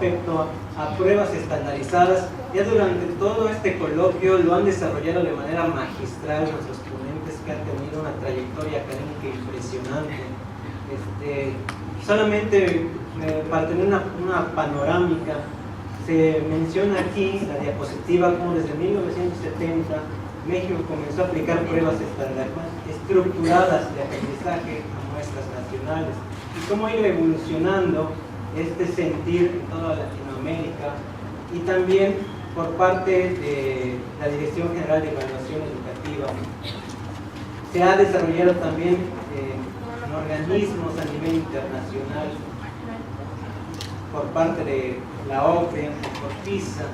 respecto a pruebas estandarizadas, ya durante todo este coloquio lo han desarrollado de manera magistral nuestros ponentes, que han tenido una trayectoria académica impresionante. Solamente para tener una panorámica, se menciona aquí la diapositiva como desde 1970 México comenzó a aplicar pruebas estructuradas de aprendizaje a muestras nacionales y cómo ha ido evolucionando este sentir en toda Latinoamérica, y también por parte de la Dirección General de Evaluación Educativa. Se ha desarrollado también en organismos a nivel internacional por parte de la OCDE, por PISA,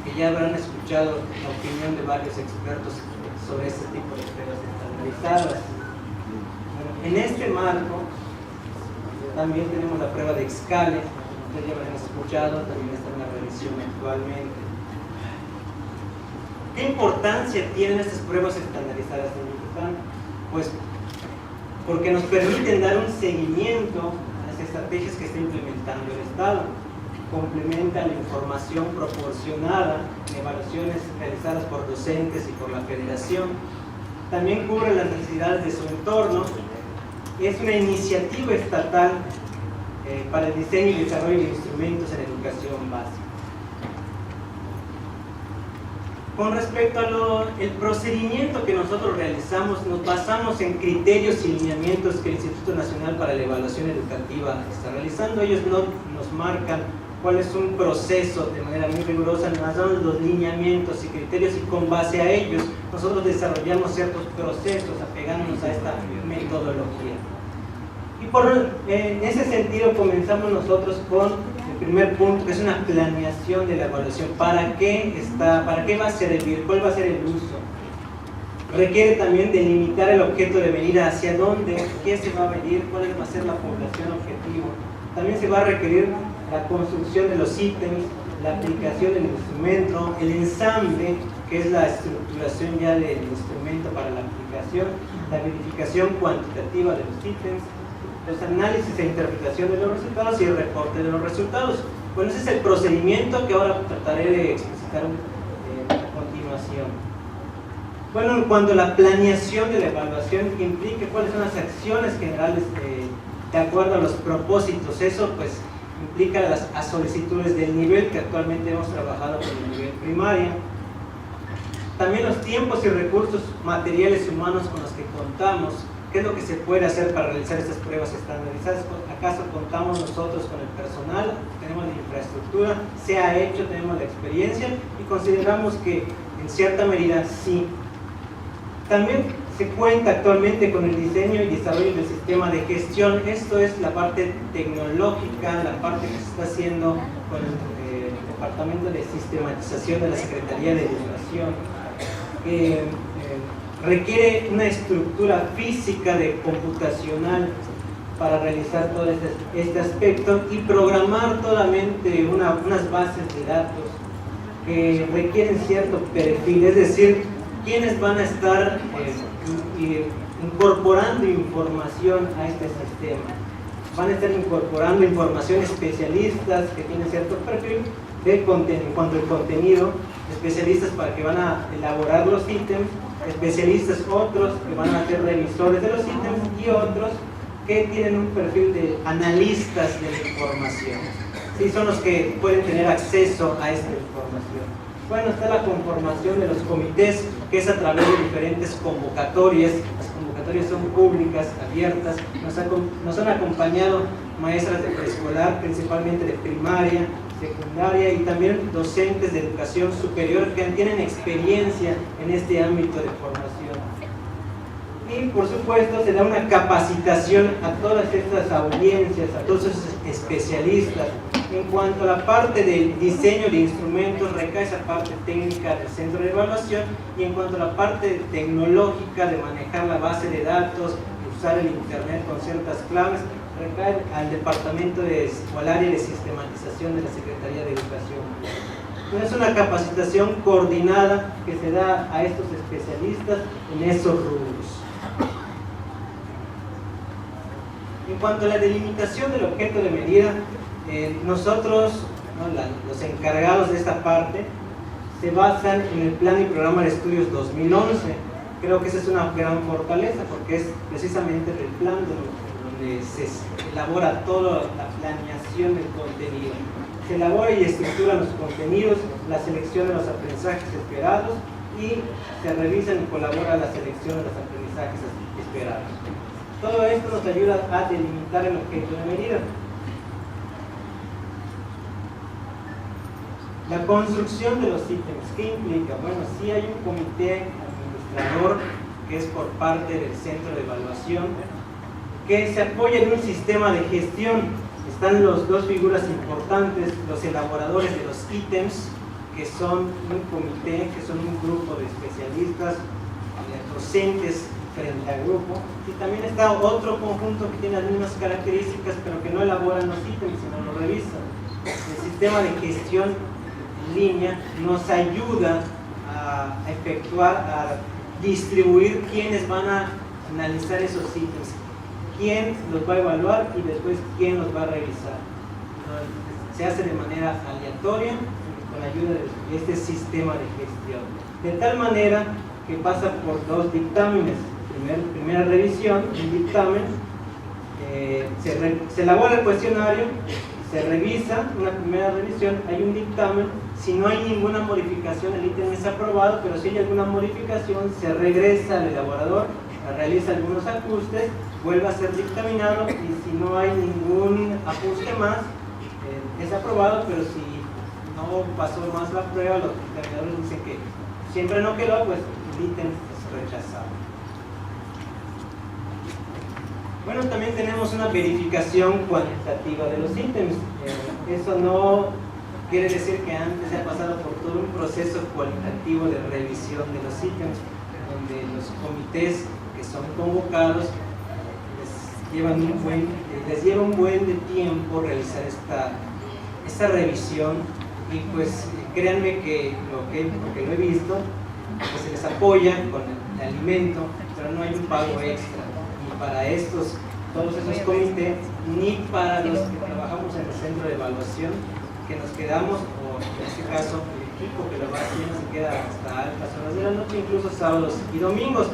que ya habrán escuchado la opinión de varios expertos sobre este tipo de pruebas estandarizadas. En este marco también tenemos la prueba de Excale, ustedes ya habrán escuchado, también está en la revisión actualmente. ¿Qué importancia tienen estas pruebas estandarizadas en Yucatán? Pues porque nos permiten dar un seguimiento a las estrategias que está implementando el Estado. Complementa la información proporcionada en evaluaciones realizadas por docentes y por la Federación. También cubre las necesidades de su entorno. Es una iniciativa estatal para el diseño y desarrollo de instrumentos en educación básica. Con respecto al procedimiento que nosotros realizamos, nos basamos en criterios y lineamientos que el Instituto Nacional para la Evaluación Educativa está realizando. Ellos nos marcan cuál es un proceso de manera muy rigurosa, nos dan los lineamientos y criterios, y con base a ellos nosotros desarrollamos ciertos procesos apegándonos a esta metodología. Y en ese sentido comenzamos nosotros con el primer punto, que es una planeación de la evaluación. ¿Para qué va a servir? ¿Cuál va a ser el uso? Requiere también delimitar el objeto de medida, hacia dónde, qué se va a medir, cuál va a ser la población objetivo. También se va a requerir la construcción de los ítems, la aplicación del instrumento, el ensamble, que es la estructuración ya del instrumento para la aplicación, la verificación cuantitativa de los ítems, los análisis e interpretación de los resultados y el reporte de los resultados. Bueno, ese es el procedimiento que ahora trataré de explicitar a continuación. Bueno, en cuanto a la planeación de la evaluación, que implica cuáles son las acciones generales de acuerdo a los propósitos, eso pues implica a solicitudes del nivel que actualmente hemos trabajado con el nivel primaria. También los tiempos y recursos materiales y humanos con los que contamos. ¿Qué es lo que se puede hacer para realizar estas pruebas estandarizadas? ¿Acaso contamos nosotros con el personal? ¿Tenemos la infraestructura? ¿Se ha hecho? ¿Tenemos la experiencia? Y consideramos que en cierta medida sí. También se cuenta actualmente con el diseño y desarrollo del sistema de gestión. Esto es la parte tecnológica, la parte que se está haciendo con el Departamento de Sistematización de la Secretaría de Educación, que requiere una estructura física computacional para realizar todo este aspecto y programar totalmente unas bases de datos que requieren cierto perfil, es decir, quienes van a estar incorporando información a este sistema. Van a estar incorporando información especialistas que tienen cierto perfil en cuanto al contenido, especialistas para que van a elaborar los ítems, especialistas otros que van a ser revisores de los ítems y otros que tienen un perfil de analistas de la información. Sí, son los que pueden tener acceso a esta información. Bueno, está la conformación de los comités, que es a través de diferentes convocatorias. Las convocatorias son públicas, abiertas. Nos han acompañado maestras de preescolar, principalmente de primaria, secundaria, y también docentes de educación superior que tienen experiencia en este ámbito de formación. Y por supuesto se da una capacitación a todas estas audiencias, a todos esos especialistas. En cuanto a la parte del diseño de instrumentos, recae esa parte técnica del centro de evaluación, y en cuanto a la parte tecnológica de manejar la base de datos, de usar el internet con ciertas claves, recae al departamento o al área de sistematización de la Secretaría de Educación. Entonces, es una capacitación coordinada que se da a estos especialistas en esos rubros. En cuanto a la delimitación del objeto de medida, nosotros ¿no? Los encargados de esta parte se basan en el Plan y Programa de Estudios 2011. Creo que esa es una gran fortaleza porque es precisamente el plan donde se elabora toda la planeación del contenido. Se elabora y estructura los contenidos, la selección de los aprendizajes esperados y se revisan y colabora la selección de los aprendizajes esperados. Todo esto nos ayuda a delimitar el objeto de medida. La construcción de los ítems, ¿qué implica? Bueno, sí hay un comité administrador que es por parte del centro de evaluación que se apoya en un sistema de gestión. Están las dos figuras importantes, los elaboradores de los ítems, que son un comité, que son un grupo de especialistas, docentes frente al grupo, y también está otro conjunto que tiene las mismas características, pero que no elaboran los ítems, sino los revisan. El sistema de gestión en línea nos ayuda a efectuar, a distribuir quiénes van a analizar esos ítems, quién los va a evaluar y después quién los va a revisar. Se hace de manera aleatoria con ayuda de este sistema de gestión. De tal manera que pasa por dos dictámenes. Primera revisión, un dictamen, se elabora el cuestionario, se revisa, una primera revisión, hay un dictamen. Si no hay ninguna modificación, el ítem es aprobado, pero si hay alguna modificación, se regresa al elaborador, realiza algunos ajustes, vuelve a ser dictaminado y si no hay ningún ajuste más, es aprobado, pero si no pasó más la prueba, los dictaminadores dicen que siempre no quedó, pues el ítem es rechazado. Bueno, también tenemos una verificación cuantitativa de los ítems. Eso no quiere decir que antes se ha pasado por todo un proceso cualitativo de revisión de los ítems, donde los comités que son convocados les lleva un buen de tiempo realizar esta revisión, y pues créanme que porque lo he visto, pues se les apoya con el alimento, pero no hay un pago extra ni para todos esos comités, ni para los que trabajamos en el centro de evaluación, que nos quedamos, o en este caso el equipo que lo va haciendo se queda hasta altas horas de la noche, incluso sábados y domingos.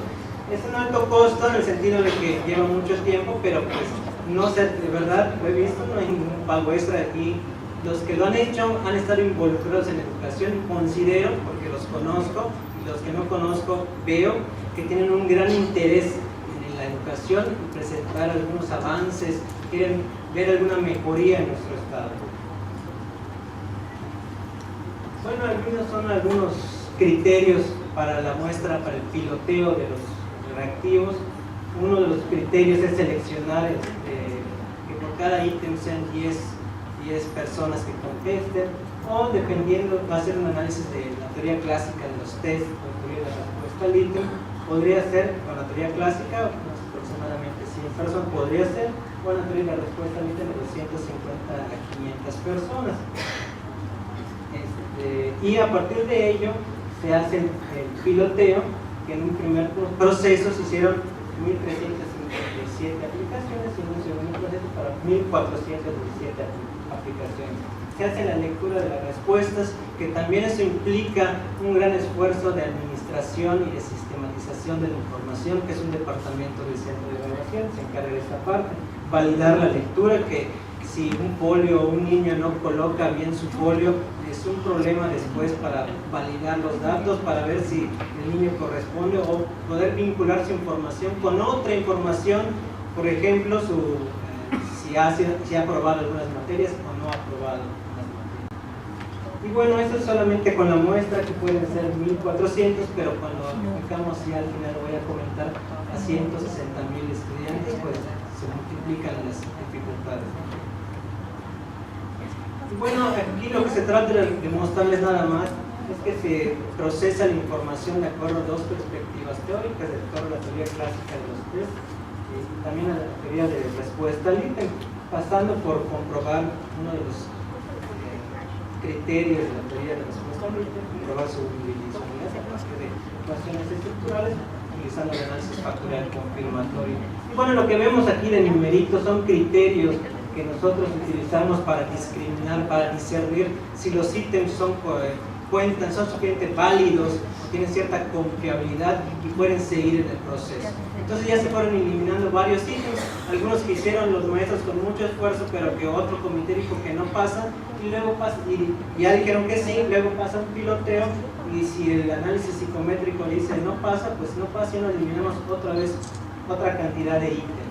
Es un alto costo en el sentido de que lleva mucho tiempo, pero pues no sé, de verdad lo he visto, no hay ningún pago extra, y los que lo han hecho han estado involucrados en educación, y considero, porque los conozco, y los que no conozco veo que tienen un gran interés en la educación y presentar algunos avances, quieren ver alguna mejoría en nuestro estado. Bueno, son algunos criterios para la muestra, para el piloteo de los reactivos. Uno de los criterios es seleccionar que por cada ítem sean 10 personas que contesten, o dependiendo, va a ser un análisis de la teoría clásica de los test, o teoría de la respuesta al ítem. Podría ser con la teoría clásica, aproximadamente 100 personas, podría ser con la teoría de la respuesta al ítem de 250 a 500 personas. Y a partir de ello se hace el piloteo, que en un primer proceso se hicieron 1.357 aplicaciones y en un segundo proceso para 1.417 aplicaciones. Se hace la lectura de las respuestas, que también eso implica un gran esfuerzo de administración y de sistematización de la información, que es un departamento del centro de evaluación, se encarga de esta parte. Validar la lectura, que si un folio o un niño no coloca bien su folio, es un problema después para validar los datos, para ver si el niño corresponde, o poder vincular su información con otra información, por ejemplo, si ha aprobado algunas materias o no ha aprobado algunas materias. Y bueno, eso es solamente con la muestra, que pueden ser 1.400, pero cuando aplicamos, ya al final lo voy a comentar, a 160.000 estudiantes, pues se multiplican las dificultades. Bueno, aquí lo que se trata de mostrarles nada más es que se procesa la información de acuerdo a dos perspectivas teóricas, de acuerdo a la teoría clásica de los test y también a la teoría de respuesta al ítem, pasando por comprobar uno de los criterios de la teoría de respuesta al ítem, comprobar su bidimensionalidad a partir de ecuaciones estructurales, utilizando el análisis factorial confirmatorio. Y bueno, lo que vemos aquí de numeritos son criterios que nosotros utilizamos para discriminar, para discernir si los ítems son suficientemente válidos o tienen cierta confiabilidad y pueden seguir en el proceso. Entonces ya se fueron eliminando varios ítems, algunos que hicieron los maestros con mucho esfuerzo, pero que otro comité dijo que no pasa, y luego pasa, y ya dijeron que sí, luego pasa un piloteo, y si el análisis psicométrico dice no pasa, pues no pasa y nos eliminamos otra vez otra cantidad de ítems.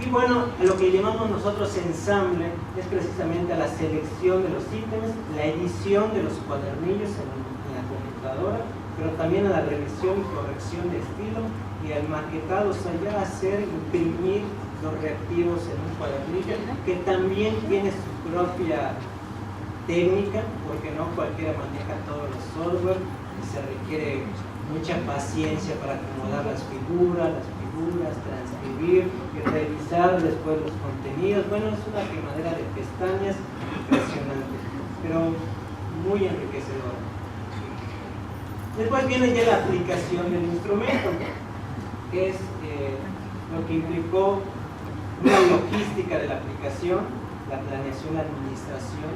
Y bueno, a lo que llamamos nosotros ensamble es precisamente a la selección de los ítems, la edición de los cuadernillos en la computadora, pero también a la revisión y corrección de estilo y al maquetado, o sea, ya hacer, imprimir los reactivos en un cuadernillo que también tiene su propia técnica, porque no cualquiera maneja todos los software y se requiere mucha paciencia para acomodar las figuras, transcribir y revisar después los contenidos. Bueno, es una quemadera de pestañas impresionante, pero muy enriquecedora. Después viene ya la aplicación del instrumento, que es lo que implicó una logística de la aplicación, la planeación, la administración,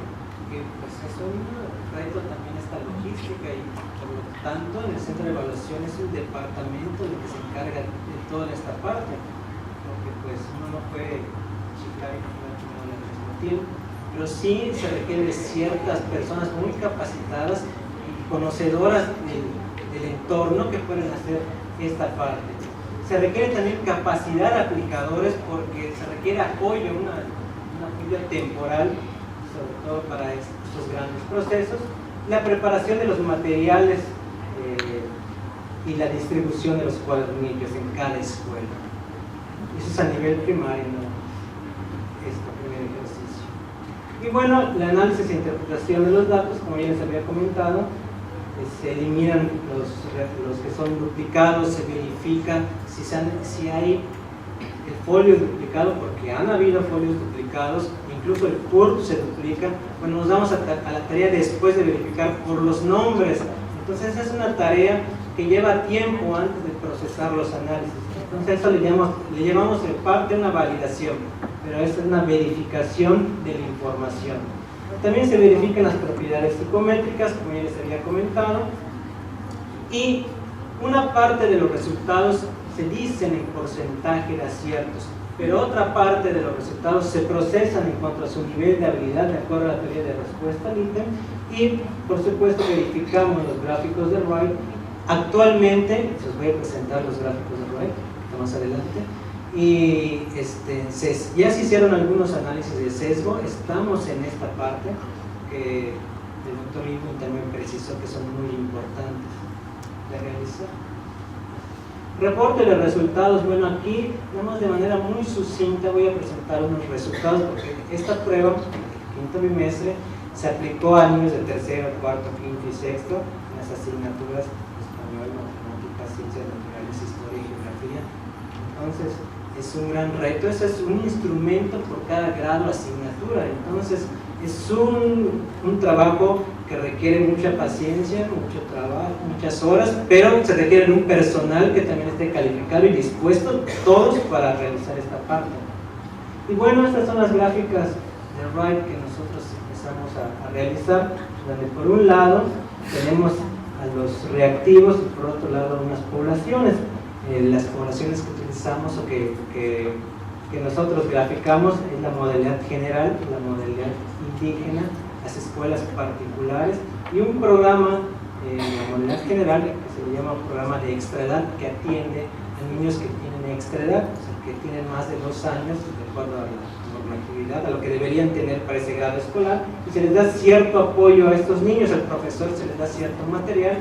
que pues es un reto también esta logística, y por lo tanto en el centro de evaluación es un departamento el que se encarga de toda esta parte, porque pues uno no puede chiflar y fumar al mismo tiempo, pero sí se requiere de ciertas personas muy capacitadas y conocedoras del entorno que pueden hacer esta parte. Se requiere también capacidad de aplicadores, porque se requiere apoyo, un apoyo temporal, sobre todo para estos grandes procesos, la preparación de los materiales y la distribución de los cuadernillos en cada escuela. Eso es a nivel primario, ¿no? Este primer ejercicio. Y bueno, el análisis e interpretación de los datos, como ya les había comentado, se eliminan los que son duplicados, se verifica si hay el folio duplicado, porque han habido folios duplicados, incluso el CURP se duplica. Bueno, nos damos a la tarea después de verificar por los nombres. Entonces es una tarea que lleva tiempo antes de procesar los análisis. Entonces eso le llamamos en parte una validación, pero esta es una verificación de la información. También se verifican las propiedades psicométricas, como ya les había comentado, y una parte de los resultados se dicen en porcentaje de aciertos, pero otra parte de los resultados se procesan en cuanto a su nivel de habilidad de acuerdo a la teoría de respuesta al ítem, y por supuesto verificamos los gráficos de Wright. Actualmente, os voy a presentar los gráficos de Wright más adelante, y ya se hicieron algunos análisis de sesgo. Estamos en esta parte que el doctor Irwin también precisó que son muy importantes de realizar. Reporte de resultados. Bueno, aquí de manera muy sucinta voy a presentar unos resultados, porque esta prueba, el quinto bimestre, se aplicó a niños de tercero, cuarto, quinto y sexto en las asignaturas español, matemáticas, ciencias naturales, historia y geografía. Entonces es un gran reto. Ese es un instrumento por cada grado o asignatura. Entonces es un trabajo que requiere mucha paciencia, mucho trabajo, muchas horas, pero se requiere un personal que también esté calificado y dispuesto todos para realizar esta parte. Y bueno, estas son las gráficas de Wright que nosotros empezamos a realizar, donde por un lado tenemos a los reactivos y por otro lado unas poblaciones. Las poblaciones que utilizamos o que nosotros graficamos es la modalidad general, la modalidad indígena, las escuelas particulares, y un programa, la modalidad general, que se le llama programa de extraedad, que atiende a niños que tienen extraedad, o sea, que tienen más de 2 años, de acuerdo a la normatividad, a lo que deberían tener para ese grado escolar, y se les da cierto apoyo a estos niños. Al profesor se les da cierto material,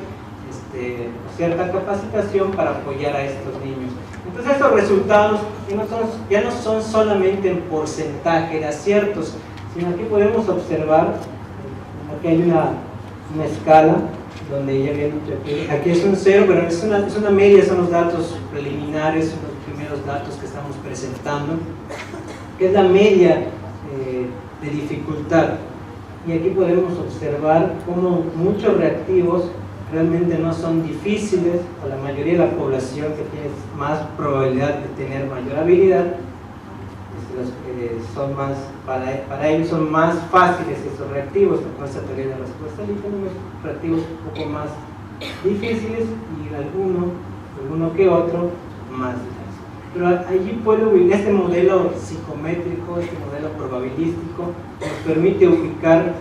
cierta capacitación para apoyar a estos niños. Entonces estos resultados ya no son solamente en porcentaje de aciertos, sino aquí podemos observar, aquí hay una escala donde ya viene, aquí es un 0, pero es una media, son los datos preliminares, son los primeros datos que estamos presentando, que es la media de dificultad. Y aquí podemos observar cómo muchos reactivos realmente no son difíciles, o la mayoría de la población que tiene más probabilidad de tener mayor habilidad, son más, para ellos son más fáciles estos reactivos, con esa teoría de respuesta, y tenemos reactivos un poco más difíciles y alguno que otro más difícil. Pero allí puede ubicar este modelo psicométrico, este modelo probabilístico, nos permite ubicar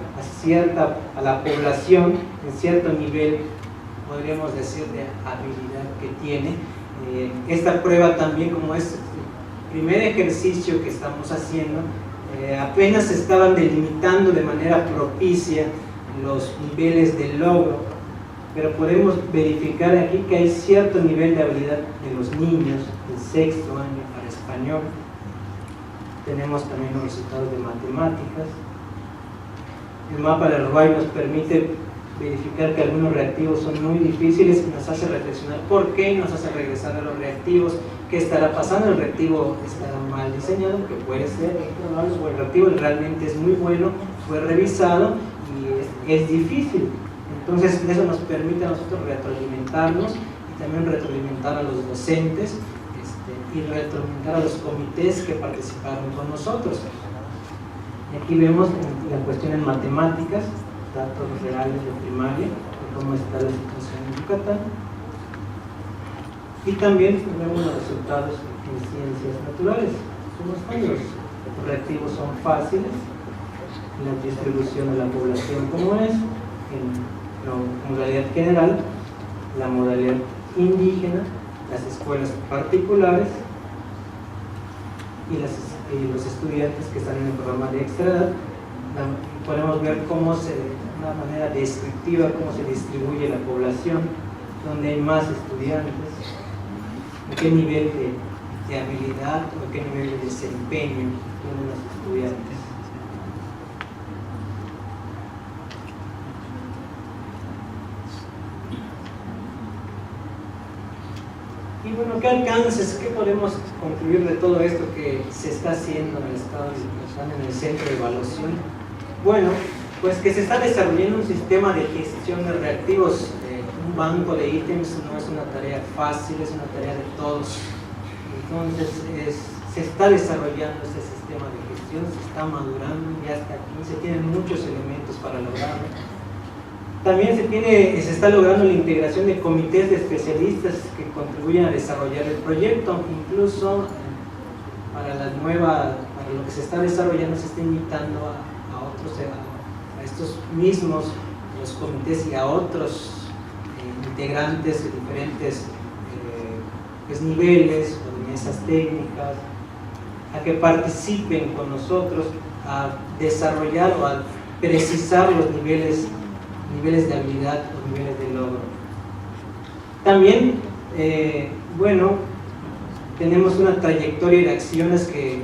a la población en cierto nivel, podríamos decir, de habilidad que tiene. Esta prueba también, como es el primer ejercicio que estamos haciendo, apenas se estaban delimitando de manera propicia los niveles de logro, pero podemos verificar aquí que hay cierto nivel de habilidad de los niños en sexto año para español. Tenemos también los resultados de matemáticas. El mapa de Roy nos permite verificar que algunos reactivos son muy difíciles y nos hace reflexionar por qué, y nos hace regresar a los reactivos. ¿Qué estará pasando? El reactivo estará mal diseñado, que puede ser, o el reactivo realmente es muy bueno, fue revisado y es difícil. Entonces eso nos permite a nosotros retroalimentarnos y también retroalimentar a los docentes y retroalimentar a los comités que participaron con nosotros. Y aquí vemos la cuestión en matemáticas, datos reales de primaria, de cómo está la situación en Yucatán. Y también vemos los resultados en ciencias naturales. Los reactivos son fáciles, la distribución de la población como es, en la modalidad general, la modalidad indígena, las escuelas particulares y los estudiantes que están en el programa de extra edad. Podemos ver cómo de una manera descriptiva, cómo se distribuye la población, donde hay más estudiantes, en qué nivel de habilidad o qué nivel de desempeño tienen los estudiantes. Y bueno, ¿qué alcances, qué podemos concluir de todo esto que se está haciendo en el estado de Yucatán, en el centro de evaluación? Bueno, pues que se está desarrollando un sistema de gestión de reactivos. Un banco de ítems no es una tarea fácil, es una tarea de todos. Entonces se está desarrollando este sistema de gestión, se está madurando, ya está aquí, se tienen muchos elementos para lograrlo. También se está logrando la integración de comités de especialistas que contribuyen a desarrollar el proyecto. Incluso para lo que se está desarrollando, se está invitando a estos mismos, los comités, y a otros integrantes de diferentes niveles o de mesas técnicas, a que participen con nosotros a desarrollar o a precisar los niveles de habilidad o niveles de logro. También, bueno, tenemos una trayectoria de acciones que,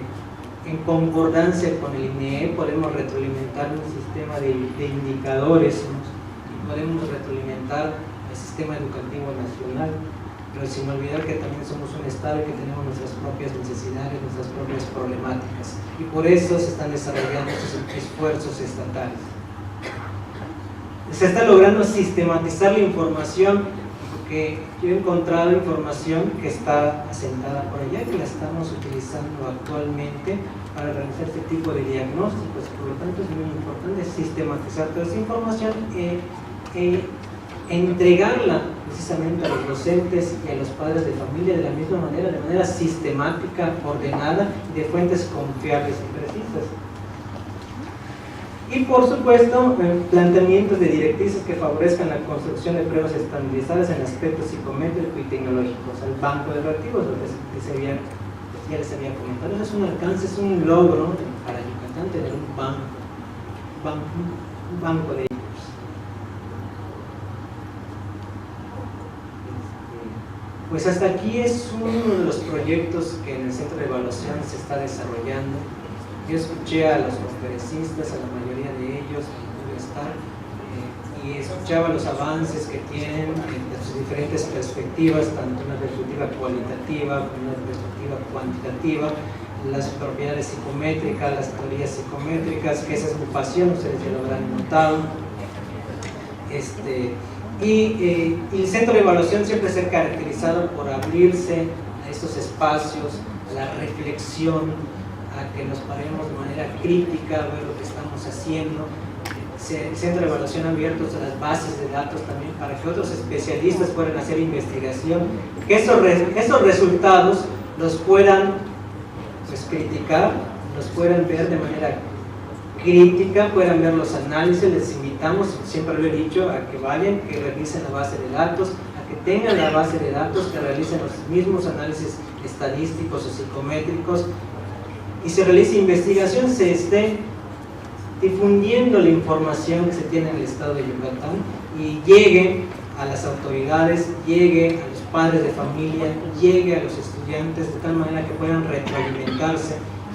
en concordancia con el INEE, podemos retroalimentar un sistema de indicadores y podemos retroalimentar el sistema educativo nacional, pero sin olvidar que también somos un estado y que tenemos nuestras propias necesidades, nuestras propias problemáticas, y por eso se están desarrollando estos esfuerzos estatales. Se está logrando sistematizar la información, porque yo he encontrado información que está asentada por allá, que la estamos utilizando actualmente para realizar este tipo de diagnósticos. Por lo tanto, es muy importante sistematizar toda esa información e entregarla precisamente a los docentes y a los padres de familia de la misma manera, de manera sistemática, ordenada y de fuentes confiables y precisas. Y por supuesto, planteamientos de directrices que favorezcan la construcción de pruebas estandarizadas en aspectos psicométrico y tecnológicos, al banco de reactivos, lo que ya les había comentado. Eso es un alcance, es un logro para Yucatán tener un banco de ellos. Pues hasta aquí es uno de los proyectos que en el centro de evaluación se está desarrollando. Yo escuché a los conferencistas, a la mayoría de ellos, y escuchaba los avances que tienen de sus diferentes perspectivas, tanto una perspectiva cualitativa como una perspectiva cuantitativa, las propiedades psicométricas, las teorías psicométricas, que esa agrupación ustedes ya lo habrán notado. Y el centro de evaluación siempre se ha caracterizado por abrirse a estos espacios, a la reflexión, a que nos paremos de manera crítica, a ver lo que estamos haciendo. El Centro de Evaluación abierto a las bases de datos también para que otros especialistas puedan hacer investigación, que esos resultados los puedan pues, criticar, los puedan ver de manera crítica, puedan ver los análisis. Les invitamos, siempre lo he dicho, a que vayan, que revisen la base de datos, a que tengan la base de datos, que realicen los mismos análisis estadísticos o psicométricos y se realice investigación, se esté difundiendo la información que se tiene en el estado de Yucatán y llegue a las autoridades, llegue a los padres de familia, llegue a los estudiantes de tal manera que puedan retroalimentarse.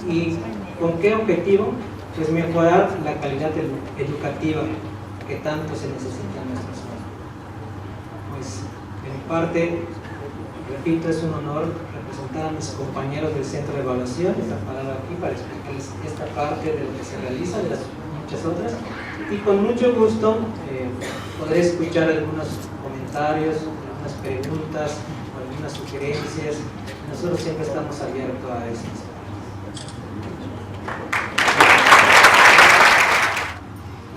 ¿Y con qué objetivo? Pues mejorar la calidad educativa que tanto se necesita en nuestra zona. Pues de mi parte, repito, es un honor representar a mis compañeros del Centro de Evaluación, estar parado aquí para explicarles esta parte de lo que se realiza, de las muchas otras, y con mucho gusto podré escuchar algunos comentarios, algunas preguntas, algunas sugerencias. Nosotros siempre estamos abiertos a eso.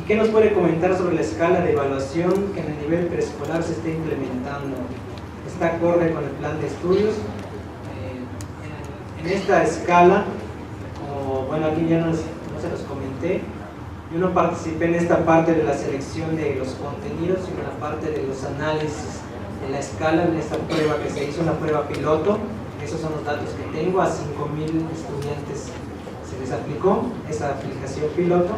¿Y qué nos puede comentar sobre la escala de evaluación que en el nivel preescolar se está implementando? ¿Está acorde con el plan de estudios? En esta escala, como bueno, aquí ya no se los comenté, yo no participé en esta parte de la selección de los contenidos, sino en la parte de los análisis de la escala, en esta prueba que se hizo, una prueba piloto. Esos son los datos que tengo. A 5.000 estudiantes se les aplicó esa aplicación piloto.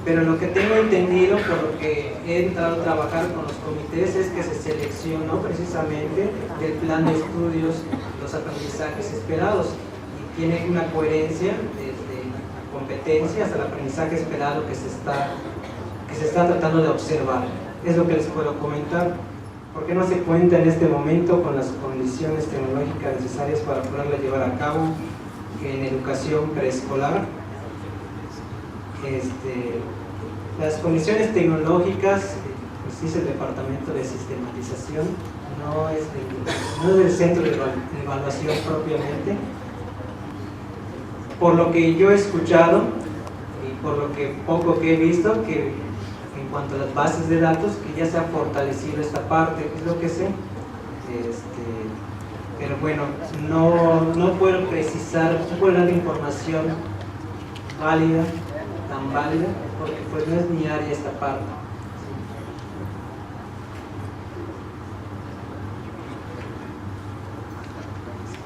Pero lo que tengo entendido, por lo que he entrado a trabajar con los comités, es que se seleccionó precisamente del plan de estudios los aprendizajes esperados y tiene una coherencia desde la competencia hasta el aprendizaje esperado que se está tratando de observar. Es lo que les puedo comentar. ¿Por qué no se cuenta en este momento con las condiciones tecnológicas necesarias para poderla llevar a cabo en educación preescolar? Las condiciones tecnológicas, pues dice el departamento de sistematización, no es del centro de evaluación propiamente. Por lo que yo he escuchado y por lo que poco que he visto, que en cuanto a las bases de datos, que ya se ha fortalecido esta parte, es lo que sé. Pero bueno, no puedo precisar, no puedo dar información válida, tan válida, porque pues no es mi área esta parte.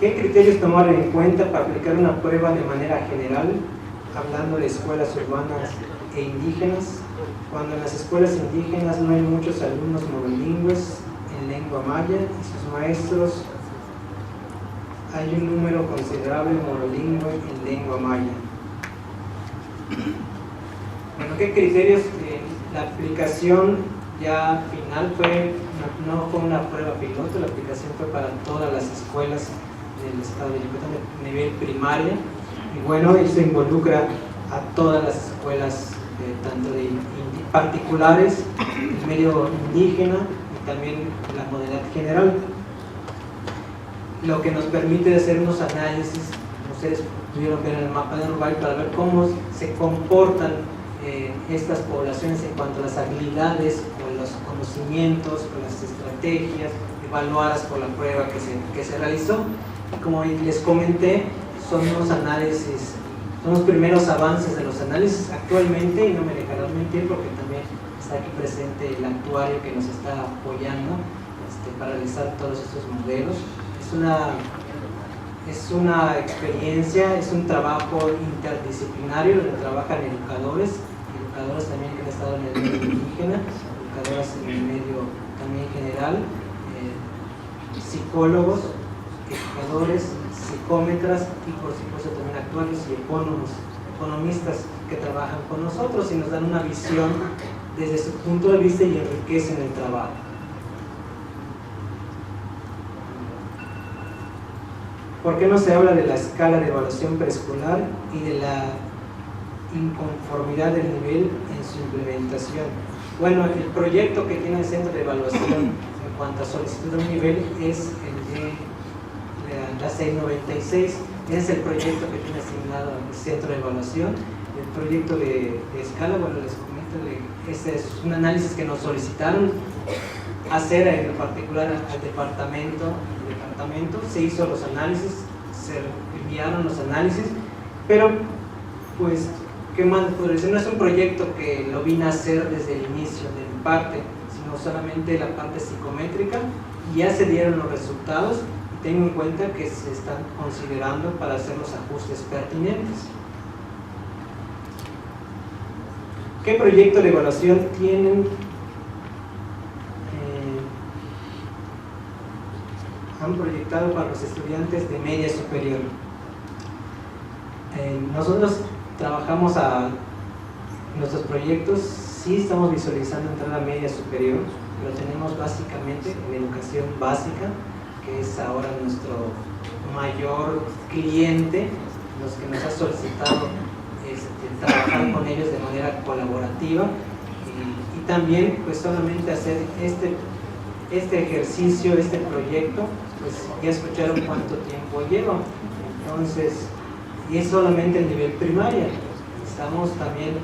¿Qué criterios tomar en cuenta para aplicar una prueba de manera general, hablando de escuelas urbanas e indígenas, cuando en las escuelas indígenas no hay muchos alumnos monolingües en lengua maya y sus maestros hay un número considerable monolingüe en lengua maya? Bueno, ¿qué criterios? La aplicación ya final no fue una prueba piloto, la aplicación fue para todas las escuelas del estado de Yucatán de nivel primaria, y bueno, eso involucra a todas las escuelas, tanto de particulares, el medio indígena y también la modalidad general, lo que nos permite hacer unos análisis. Ustedes pudieron ver en el mapa de Uruguay para ver cómo se comportan estas poblaciones en cuanto a las habilidades, con los conocimientos, con las estrategias evaluadas por la prueba que se realizó. Como les comenté, son unos análisis, son los primeros avances de los análisis actualmente, y no me dejarán mentir porque también está aquí presente el actuario que nos está apoyando para realizar todos estos modelos. Es una experiencia, es un trabajo interdisciplinario donde trabajan educadoras también que han estado en el medio indígena, educadoras en el medio también general, psicólogos, educadores, psicómetras y por supuesto también actuarios y economistas que trabajan con nosotros y nos dan una visión desde su punto de vista y enriquecen el trabajo. ¿Por qué no se habla de la escala de evaluación preescolar y de la inconformidad del nivel en su implementación? Bueno, el proyecto que tiene el Centro de Evaluación en cuanto a solicitud de un nivel es el de la 696. Ese es el proyecto que tiene asignado el centro de evaluación. El proyecto de escala, bueno, les comento, ese es un análisis que nos solicitaron hacer en particular al departamento. Se hizo los análisis, se enviaron los análisis, pero pues, ¿qué más puedo decir? No es un proyecto que lo vine a hacer desde el inicio de mi parte, sino solamente la parte psicométrica, y ya se dieron los resultados. Tengo en cuenta que se están considerando para hacer los ajustes pertinentes. ¿Qué proyecto de evaluación tienen? Han proyectado para los estudiantes de media superior. Nosotros trabajamos nuestros proyectos, sí estamos visualizando entrar a media superior, lo tenemos básicamente en educación básica, que es ahora nuestro mayor cliente, los que nos ha solicitado trabajar con ellos de manera colaborativa, y también pues solamente hacer este ejercicio, este proyecto, pues ya escucharon cuánto tiempo lleva. Entonces, y es solamente el nivel primaria. Estamos también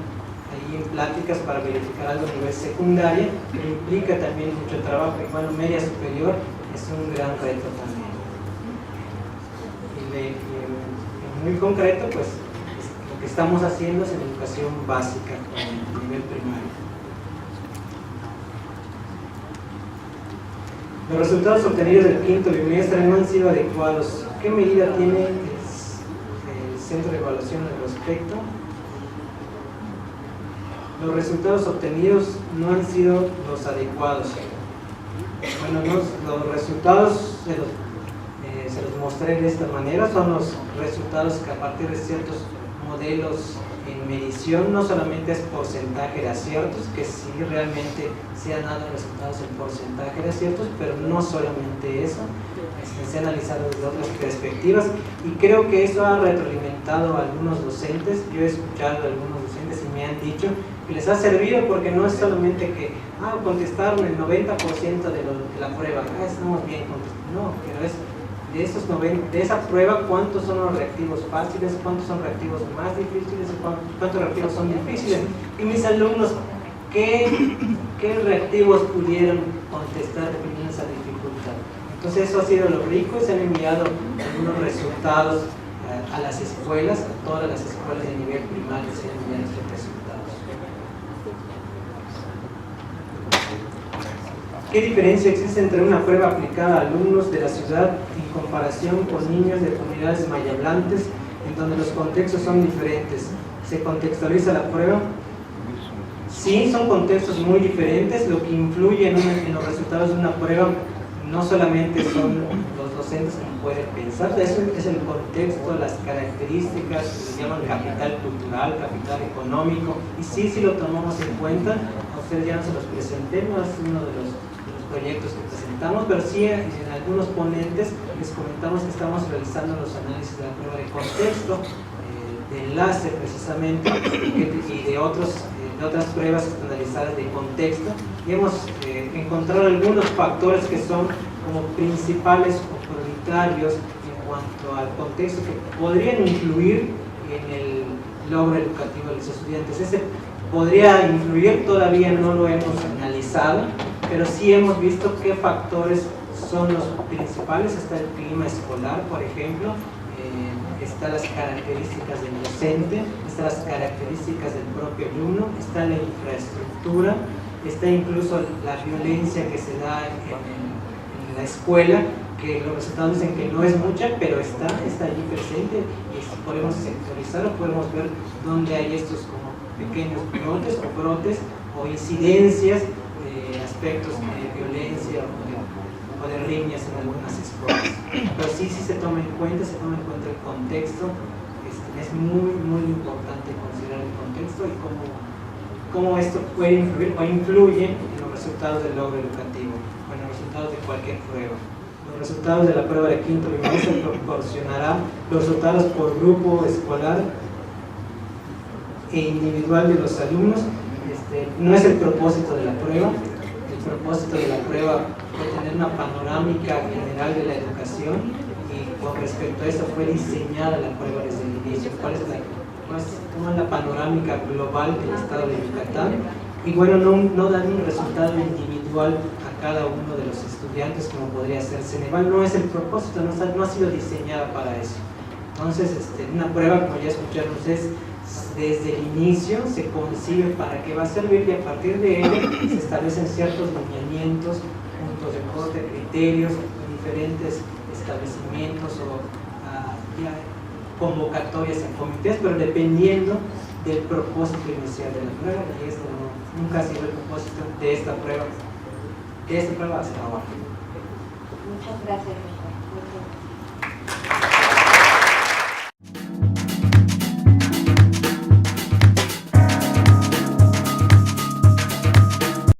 ahí en pláticas para verificar algo a nivel secundaria, que implica también mucho trabajo. Y bueno, media superior es un gran reto también. Y muy concreto, pues lo que estamos haciendo es en educación básica con el nivel primario. Los resultados obtenidos del quinto bimestre no han sido adecuados. ¿Qué medida tiene el centro de evaluación al respecto? Los resultados obtenidos no han sido los adecuados. Bueno, los resultados se los mostré de esta manera. Son los resultados que a partir de ciertos modelos en medición, no solamente es porcentaje de aciertos, que sí realmente se han dado resultados en porcentaje de aciertos, pero no solamente eso, se ha analizado desde otras perspectivas, y creo que eso ha retroalimentado a algunos docentes. Yo he escuchado a algunos docentes y me han dicho que les ha servido, porque no es solamente que contestaron el 90% de la prueba, estamos bien contestados, no, pero es de esa prueba, cuántos son los reactivos fáciles, cuántos son reactivos más difíciles, cuántos reactivos son difíciles, y mis alumnos, ¿qué reactivos pudieron contestar dependiendo de esa dificultad? Entonces eso ha sido lo rico. Se han enviado algunos resultados a las escuelas, a todas las escuelas de nivel primario se han enviado estos resultados. ¿Qué diferencia existe entre una prueba aplicada a alumnos de la ciudad en comparación con niños de comunidades mayablantes, en donde los contextos son diferentes? ¿Se contextualiza la prueba? Sí, son contextos muy diferentes. Lo que influye en los resultados de una prueba no solamente son los docentes como pueden pensar, eso es el contexto, las características, se llaman capital cultural, capital económico, y sí lo tomamos en cuenta. A ustedes ya no se los presenté, no es uno de los proyectos que presentamos, pero sí en algunos ponentes les comentamos que estamos realizando los análisis de la prueba de contexto, de enlace precisamente, y de otras pruebas estandarizadas de contexto, y hemos encontrado algunos factores que son como principales o prioritarios en cuanto al contexto, que podrían influir en el logro educativo de los estudiantes. Ese podría influir, todavía no lo hemos analizado, pero sí hemos visto qué factores son los principales. Está el clima escolar, por ejemplo, están las características del docente, están las características del propio alumno, está la infraestructura, está incluso la violencia que se da en la escuela, que los resultados dicen que no es mucha, pero está allí presente, y si podemos sectorizar o podemos ver dónde hay estos como pequeños brotes o incidencias de aspectos de violencia o de riñas en algunas escuelas. Pero sí se toma en cuenta, el contexto. Es muy importante considerar el contexto y cómo esto puede influir o influye en los resultados del logro educativo o en los resultados de cualquier prueba. Los resultados de la prueba de quinto bimestre proporcionará los resultados por grupo escolar e individual de los alumnos. No es el propósito de la prueba. El propósito de la prueba es tener una panorámica general de la educación y con respecto a eso fue diseñada la prueba desde el inicio, cómo es la panorámica global del estado de Yucatán, y bueno, no dan un resultado individual a cada uno de los estudiantes como podría ser Ceneval. No es el propósito, no ha sido diseñada para eso. Entonces, una prueba, como ya escuchamos, es desde el inicio se concibe para qué va a servir, y a partir de ello se establecen ciertos lineamientos, puntos de corte, criterios, diferentes establecimientos o convocatorias a comités, pero dependiendo del propósito inicial de la prueba, y esto nunca ha sido el propósito de esta prueba hasta ahora. Muchas gracias, doctor.